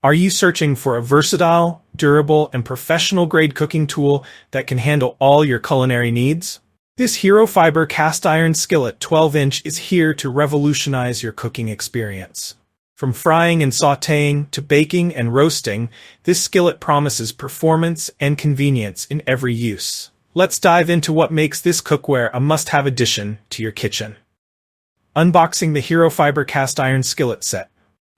Are you searching for a versatile, durable, and professional-grade cooking tool that can handle all your culinary needs? This HeroFiber Cast Iron Skillet 12-inch is here to revolutionize your cooking experience. From frying and sautéing to baking and roasting, this skillet promises performance and convenience in every use. Let's dive into what makes this cookware a must-have addition to your kitchen. Unboxing the HeroFiber Cast Iron Skillet Set.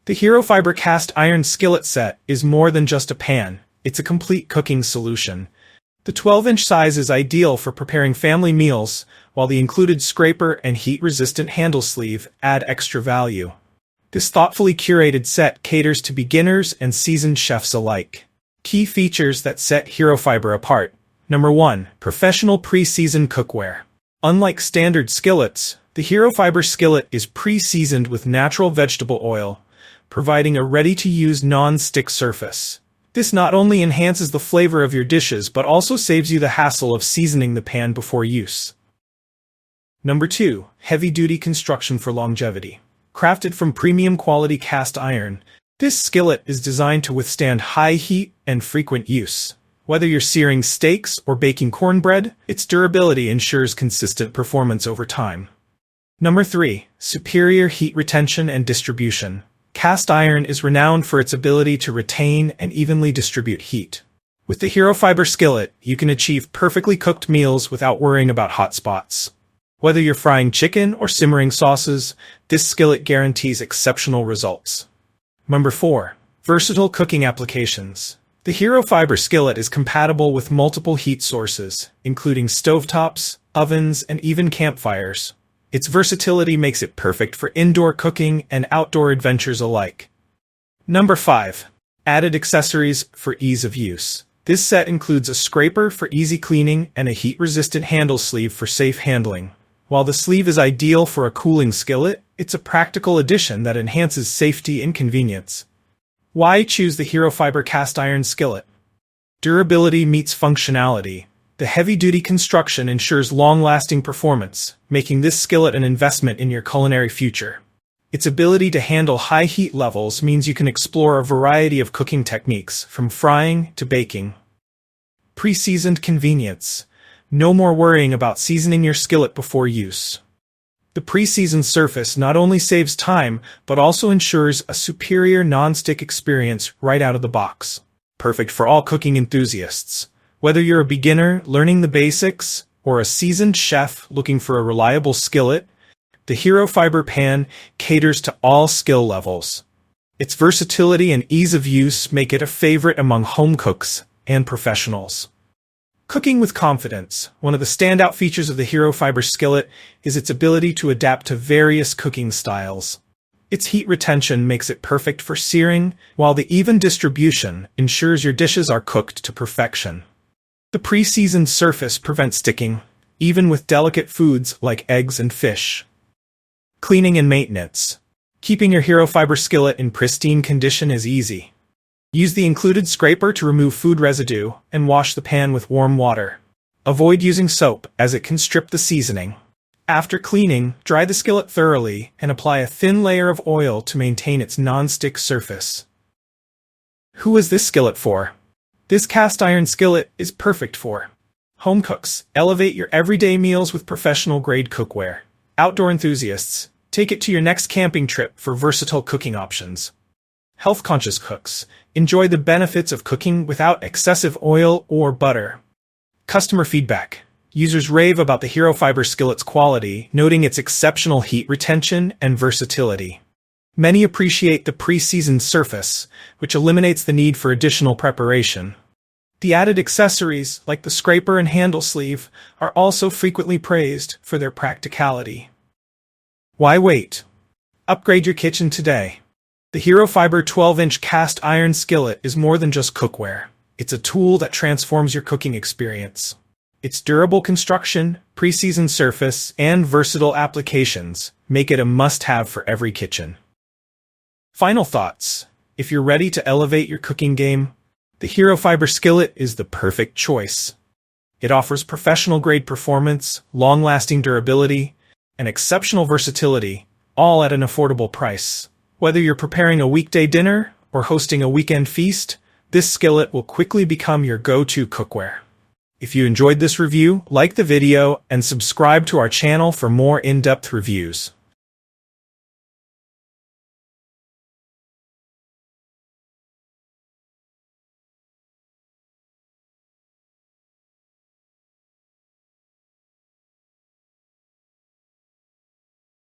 The HeroFiber Cast Iron Skillet Set is more than just a pan, it's a complete cooking solution. The 12-inch size is ideal for preparing family meals, while the included scraper and heat-resistant handle sleeve add extra value. This thoughtfully curated set caters to beginners and seasoned chefs alike. Key features that set HeroFiber apart. Number 1. Professional pre-seasoned cookware. Unlike standard skillets, the HeroFiber skillet is pre-seasoned with natural vegetable oil, providing a ready-to-use non-stick surface. This not only enhances the flavor of your dishes but also saves you the hassle of seasoning the pan before use. Number 2. Heavy-duty construction for longevity. Crafted from premium quality cast iron, this skillet is designed to withstand high heat and frequent use. Whether you're searing steaks or baking cornbread, its durability ensures consistent performance over time. Number 3. Superior heat retention and distribution. Cast iron is renowned for its ability to retain and evenly distribute heat. With the HeroFiber skillet, you can achieve perfectly cooked meals without worrying about hot spots. Whether you're frying chicken or simmering sauces, this skillet guarantees exceptional results. Number 4. Versatile cooking applications. The HeroFiber skillet is compatible with multiple heat sources, including stovetops, ovens, and even campfires. Its versatility makes it perfect for indoor cooking and outdoor adventures alike. Number 5. Added accessories for ease of use. This set includes a scraper for easy cleaning and a heat-resistant handle sleeve for safe handling. While the sleeve is ideal for a cooling skillet, it's a practical addition that enhances safety and convenience. Why choose the HeroFiber Cast Iron Skillet? Durability meets functionality. The heavy-duty construction ensures long-lasting performance, making this skillet an investment in your culinary future. Its ability to handle high heat levels means you can explore a variety of cooking techniques, from frying to baking. Pre-seasoned convenience. No more worrying about seasoning your skillet before use. The pre-seasoned surface not only saves time, but also ensures a superior non-stick experience right out of the box. Perfect for all cooking enthusiasts. Whether you're a beginner learning the basics or a seasoned chef looking for a reliable skillet, the HeroFiber pan caters to all skill levels. Its versatility and ease of use make it a favorite among home cooks and professionals. Cooking with confidence. One of the standout features of the HeroFiber skillet is its ability to adapt to various cooking styles. Its heat retention makes it perfect for searing, while the even distribution ensures your dishes are cooked to perfection. The pre-seasoned surface prevents sticking, even with delicate foods like eggs and fish. Cleaning and maintenance. Keeping your HeroFiber skillet in pristine condition is easy. Use the included scraper to remove food residue and wash the pan with warm water. Avoid using soap, as it can strip the seasoning. After cleaning, dry the skillet thoroughly and apply a thin layer of oil to maintain its non-stick surface. Who is this skillet for? This cast iron skillet is perfect for home cooks. Elevate your everyday meals with professional-grade cookware. Outdoor enthusiasts, take it to your next camping trip for versatile cooking options. Health-conscious cooks, enjoy the benefits of cooking without excessive oil or butter. Customer feedback. Users rave about the HeroFiber skillet's quality, noting its exceptional heat retention and versatility. Many appreciate the pre-seasoned surface, which eliminates the need for additional preparation. The added accessories, like the scraper and handle sleeve, are also frequently praised for their practicality. Why wait? Upgrade your kitchen today. The HeroFiber 12-inch cast iron skillet is more than just cookware. It's a tool that transforms your cooking experience. Its durable construction, pre-seasoned surface, and versatile applications make it a must-have for every kitchen. Final thoughts. If you're ready to elevate your cooking game, the HeroFiber skillet is the perfect choice. It offers professional-grade performance, long-lasting durability, and exceptional versatility, all at an affordable price. Whether you're preparing a weekday dinner or hosting a weekend feast, this skillet will quickly become your go-to cookware. If you enjoyed this review, like the video and subscribe to our channel for more in-depth reviews.